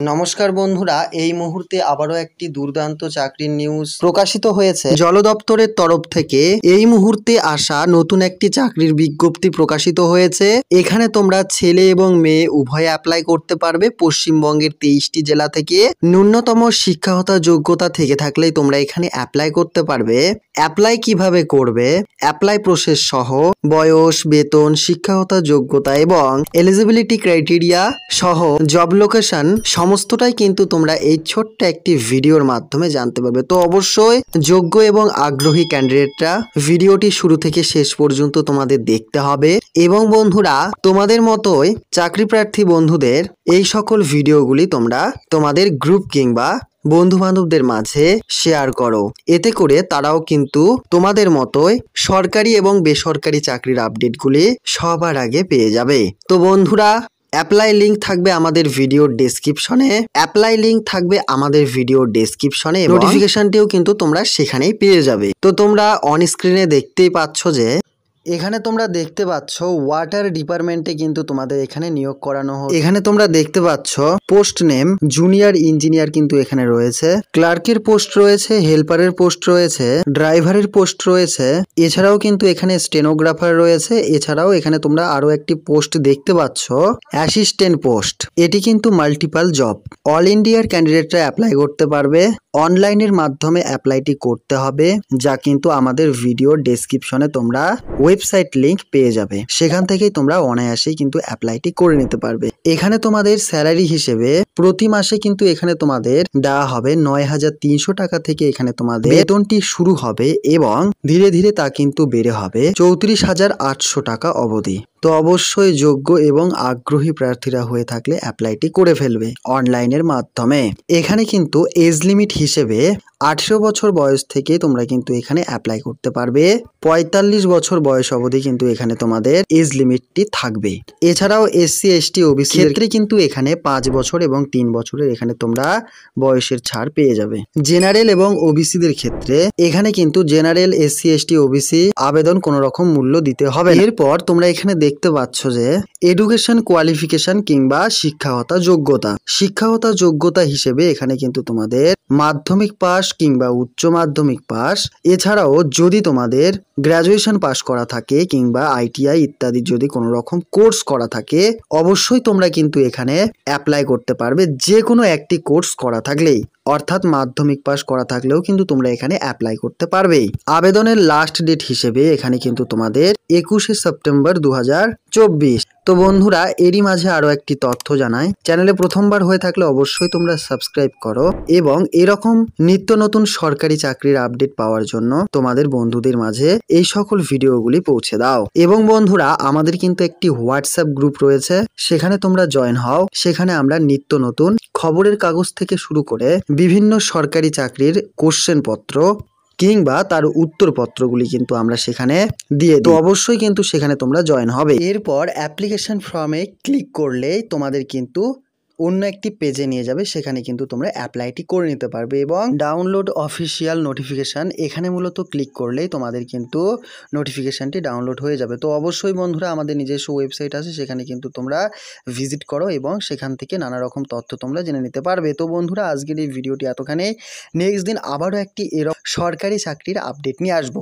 নমস্কার বন্ধুরা, এই মুহূর্তে আবারও একটি দুর্দান্ত চাকরির নিউজ প্রকাশিত হয়েছে জল দপ্তরের তরফ থেকে। এই মুহূর্তে আসা নতুন একটি চাকরির বিজ্ঞপ্তি প্রকাশিত হয়েছে। এখানে তোমরা ছেলে এবং মেয়ে উভয়ে অ্যাপ্লাই করতে পারবে। পশ্চিমবঙ্গের 23টি জেলা থেকে ন্যূনতম শিক্ষাগত যোগ্যতা থেকে থাকলেই তোমরা এখানে অ্যাপ্লাই করতে পারবে। অ্যাপ্লাই কিভাবে করবে, অ্যাপ্লাই প্রসেস সহ বয়স, বেতন, শিক্ষাগত যোগ্যতা এবং এলিজিবিলিটি ক্রাইটেরিয়া সহ জব লোকেশন সমস্তটাই কিন্তু তোমরা এই ছোট্ট একটি ভিডিওর মাধ্যমে জানতে পারবে। তো অবশ্যই যোগ্য এবং আগ্রহী ক্যান্ডিডেটরা ভিডিওটি শুরু থেকে শেষ পর্যন্ত তোমাদের দেখতে হবে। এবং বন্ধুরা, তোমাদের মতোই চাকরি প্রার্থী বন্ধুদের এই সকল ভিডিওগুলি তোমরা তোমাদের গ্রুপ কিংবা বন্ধু বান্ধবদের মাঝে শেয়ার করো। এতে করে তারাও কিন্তু তোমাদের মতোই সরকারি এবং বেসরকারি চাকরির আপডেটগুলি সবার আগে পেয়ে যাবে। তো বন্ধুরা, অ্যাপ্লাই লিঙ্ক থাকবে আমাদের ভিডিওর ডেসক্রিপশনে। নোটিফিকেশনটিও কিন্তু তোমরা সেখানেই পেয়ে যাবে। তো তোমরা অন স্ক্রিনে দেখতেই পাচ্ছ যে এখানে তোমরা দেখতে পাচ্ছ ওয়াটার ডিপার্টমেন্টে কিন্তু তোমাদের এখানে নিয়োগ করানো হবে। এখানে তোমরা দেখতে পাচ্ছ পোস্ট নেম জুনিয়র ইঞ্জিনিয়ার কিন্তু এখানে রয়েছে, ক্লার্কের পোস্ট রয়েছে, হেল্পারের পোস্ট রয়েছে, ড্রাইভারের পোস্ট রয়েছে, এছাড়াও কিন্তু এখানে স্টেনোগ্রাফার রয়েছে। এছাড়াও এখানে তোমরা আরো একটি পোস্ট দেখতে পাচ্ছ অ্যাসিস্ট্যান্ট পোস্ট। এটি কিন্তু মাল্টিপাল জব। অল ইন্ডিয়ার ক্যান্ডিডেটরা অ্যাপ্লাই করতে পারবে। অনলাইনের মাধ্যমে অ্যাপ্লাইটি করতে হবে, যা কিন্তু আমাদের ভিডিওর ডেসক্রিপশনে তোমরা ওয়েবসাইট লিংক পেয়ে যাবে। সেখান থেকেই তোমরা অনায়াসেই কিন্তু অ্যাপ্লাইটি করে নিতে পারবে। এখানে তোমাদের স্যালারি হিসেবে প্রতি মাসে কিন্তু এখানে তোমাদের দেওয়া হবে ৯,৩০০ টাকা থেকে এখানে তোমাদের বেতনটি শুরু হবে এবং ধীরে ধীরে তা কিন্তু বেড়ে হবে ৩৪,৮০০ টাকা অবধি। তো অবশ্যই যোগ্য এবং আগ্রহী প্রার্থীরা হয়ে থাকলে অ্যাপ্লাইটি করে ফেলবে অনলাইনের মাধ্যমে। এখানে কিন্তু এজ লিমিট হিসেবে 18 বছর বয়স থেকে তোমরা কিন্তু এখানে অ্যাপ্লাই করতে পারবে। ৪৫ বছর বয়স অবধি কিন্তু এখানে তোমাদের এজ লিমিটটি থাকবে। এছাড়াও SC ST OBC ক্ষেত্রে কিন্তু এখানে 5 বছর এবং 3 বছরের এখানে তোমরা বয়সের ছাড় পেয়ে যাবে। জেনারেল এবং ওবিসিদের ক্ষেত্রে এখানে কিন্তু জেনারেল, SC ST OBC আবেদন কোনো রকম মূল্য দিতে হবে না। এরপর তোমরা এখানে দেখতে পাচ্ছ যে এডুকেশন কোয়ালিফিকেশন কিংবা শিক্ষাগত যোগ্যতা হিসেবে এখানে কিন্তু তোমাদের মাধ্যমিক পাস কিংবা উচ্চ মাধ্যমিক পাস, এছাড়াও যদি তোমাদের গ্রাজুয়েশন পাস করা থাকে কিংবা ITI ইত্যাদি যদি কোনো রকম কোর্স করা থাকে, অবশ্যই তোমরা কিন্তু এখানে অ্যাপ্লাই করতে পারবে। যে কোনো একটি কোর্স করা থাকলেই, অর্থাৎ মাধ্যমিক পাস করা থাকলেও কিন্তু তোমরা এখানে অ্যাপ্লাই করতে পারবে। আবেদনের লাস্ট ডেট হিসেবে এখানে কিন্তু তোমাদের 21শে সেপ্টেম্বর 2024। তো বন্ধুরা, এরই মাঝে আরো একটি তথ্য জানাই, চ্যানেলে প্রথমবার হয়ে থাকলে অবশ্যই তোমরা সাবস্ক্রাইব করো এবং এরকম নিত্য নতুন সরকারি চাকরির আপডেট পাওয়ার জন্য তোমাদের বন্ধুদের মাঝে এই সকল ভিডিওগুলি পৌঁছে দাও। এবং বন্ধুরা, আমাদের কিন্তু একটি হোয়াটসঅ্যাপ গ্রুপ রয়েছে, সেখানে তোমরা জয়েন হও। সেখানে আমরা নিত্য নতুন খবরের কাগজ থেকে শুরু করে বিভিন্ন সরকারি চাকরির কোশ্চেন পত্র কিংবা তার উত্তরপত্রগুলি কিন্তু আমরা সেখানে দিয়ে দিই। তো অবশ্যই কিন্তু সেখানে তোমরা জয়েন হবে। এরপর অ্যাপ্লিকেশন ফর্মে ক্লিক করলেই তোমাদের কিন্তু অন্য একটি পেজে নিয়ে যাবে, সেখানে কিন্তু তোমরা অ্যাপ্লাইটি করে নিতে পারবে। এবং ডাউনলোড অফিসিয়াল নোটিফিকেশান, এখানে মূলত ক্লিক করলেই তোমাদের কিন্তু নোটিফিকেশানটি ডাউনলোড হয়ে যাবে। তো অবশ্যই বন্ধুরা, আমাদের নিজস্ব ওয়েবসাইট আছে, সেখানে কিন্তু তোমরা ভিজিট করো এবং সেখান থেকে নানা রকম তথ্য তোমরা জেনে নিতে পারবে। তো বন্ধুরা, আজকের এই ভিডিওটি এতখানি। নেক্সট দিন আবারও একটি এরকম সরকারি চাকরির আপডেট নিয়ে আসবো।